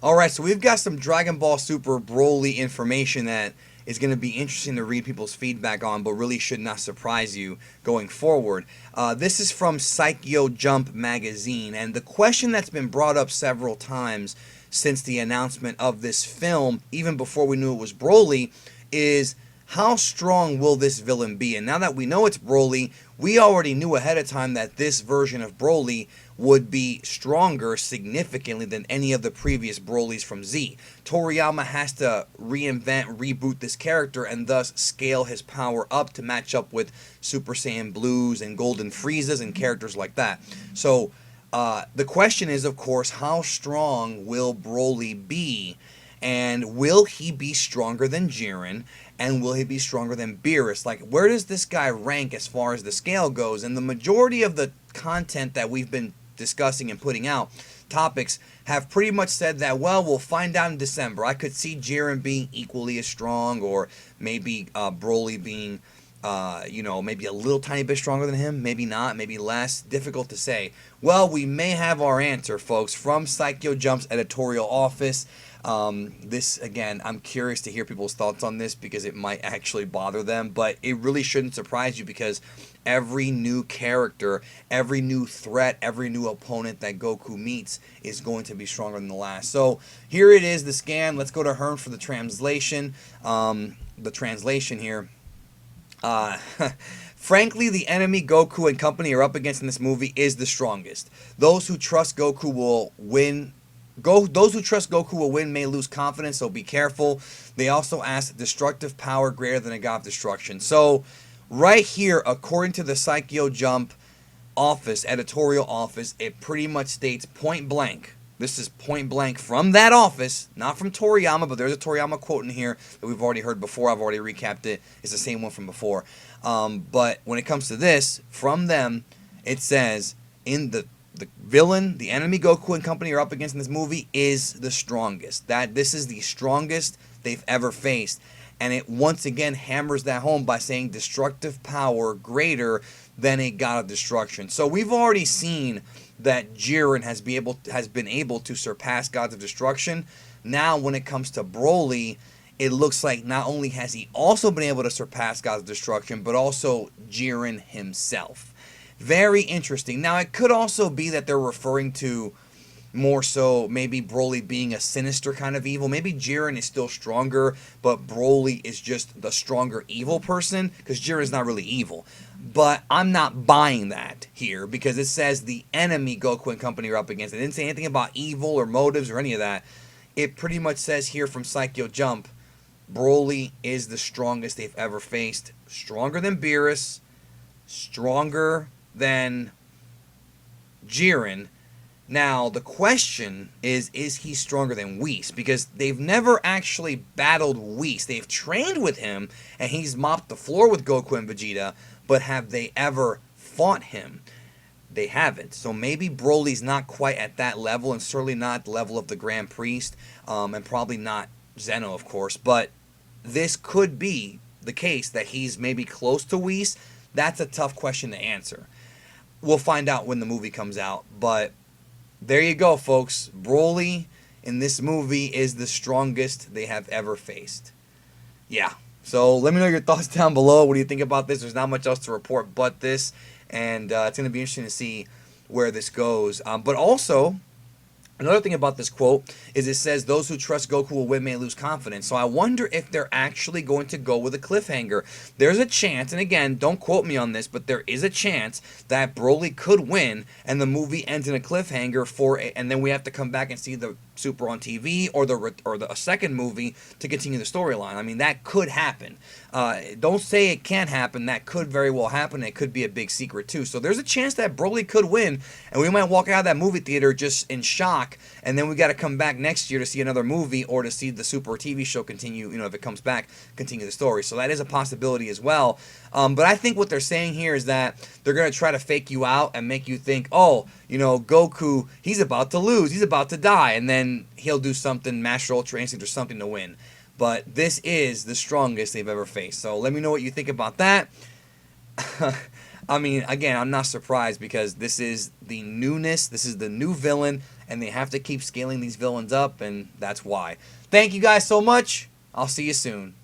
Alright, so we've got some Dragon Ball Super Broly information that is going to be interesting to read people's feedback on, but really should not surprise you going forward. This is from Saikyo Jump magazine, and the question that's been brought up several times since the announcement of this film, even before we knew it was Broly, is how strong will this villain be? And now that we know it's Broly, we already knew ahead of time that this version of Broly would be stronger significantly than any of the previous Brolys from Z. Toriyama has to reboot this character, and thus scale his power up to match up with Super Saiyan Blues and Golden Friezas and characters like that. So the question is, of course, how strong will Broly be? And will he be stronger than Jiren? And will he be stronger than Beerus? Like, where does this guy rank as far as the scale goes? And the majority of the content that we've been discussing and putting out, topics, have pretty much said that, well, we'll find out in December. I could see Jiren being equally as strong, or maybe Broly being, maybe a little tiny bit stronger than him. Maybe not, maybe less. Difficult to say. Well, we may have our answer, folks, from Saikyo Jump's editorial office. This, again, I'm curious to hear people's thoughts on this because it might actually bother them, but it really shouldn't surprise you because every new character, every new threat, every new opponent that Goku meets is going to be stronger than the last. So here it is, the scan. Let's go to Hearn for the translation. The translation here. Frankly, the enemy Goku and company are up against in this movie is the strongest. Those who trust Goku will win. Those who trust Goku will win may lose confidence, so be careful. They also ask destructive power greater than a god of destruction. So, right here, according to the Saikyo Jump office, editorial office, it pretty much states point blank. This is point blank from that office, not from Toriyama, but there's a Toriyama quote in here that we've already heard before. I've already recapped it. It's the same one from before. But when it comes to this, from them, it says, in the villain, the enemy Goku and company are up against in this movie is the strongest. This is the strongest they've ever faced. And it once again hammers that home by saying destructive power greater than a god of destruction. So we've already seen that Jiren has been able to surpass gods of destruction. Now when it comes to Broly, it looks like not only has he also been able to surpass gods of destruction, but also Jiren himself. Very interesting. Now, it could also be that they're referring to more so maybe Broly being a sinister kind of evil. Maybe Jiren is still stronger, but Broly is just the stronger evil person, because Jiren's not really evil. But I'm not buying that here, because it says the enemy Goku and company are up against. It didn't say anything about evil or motives or any of that. It pretty much says here from Saikyo Jump, Broly is the strongest they've ever faced. Stronger than Beerus, stronger than Jiren. Now, the question is he stronger than Whis? Because they've never actually battled Whis. They've trained with him, and he's mopped the floor with Goku and Vegeta, but have they ever fought him? They haven't. So maybe Broly's not quite at that level, and certainly not at the level of the Grand Priest, and probably not Zeno, of course, but this could be the case that he's maybe close to Whis. That's a tough question to answer. We'll find out when the movie comes out, but there you go, folks. Broly in this movie is the strongest they have ever faced. Yeah. So let me know your thoughts down below. What do you think about this? There's not much else to report but this, and it's going to be interesting to see where this goes. But also, another thing about this quote is it says those who trust Goku will win may lose confidence. So I wonder if they're actually going to go with a cliffhanger. There's a chance, and again, don't quote me on this, but there is a chance that Broly could win and the movie ends in a cliffhanger and then we have to come back and see the Super on TV or a second movie to continue the storyline. I mean, that could happen. Don't say it can't happen. That could very well happen. It could be a big secret too. So there's a chance that Broly could win, and we might walk out of that movie theater just in shock, and then we got to come back next year to see another movie or to see the Super TV show continue. If it comes back, continue the story. So that is a possibility as well. But I think what they're saying here is that they're going to try to fake you out and make you think, oh, Goku, he's about to lose, he's about to die, and then he'll do something, Master Ultra Instinct or something to win. But this is the strongest they've ever faced. So let me know what you think about that. I mean, again, I'm not surprised because this is the newness, this is the new villain, and they have to keep scaling these villains up, and that's why. Thank you guys so much. I'll see you soon.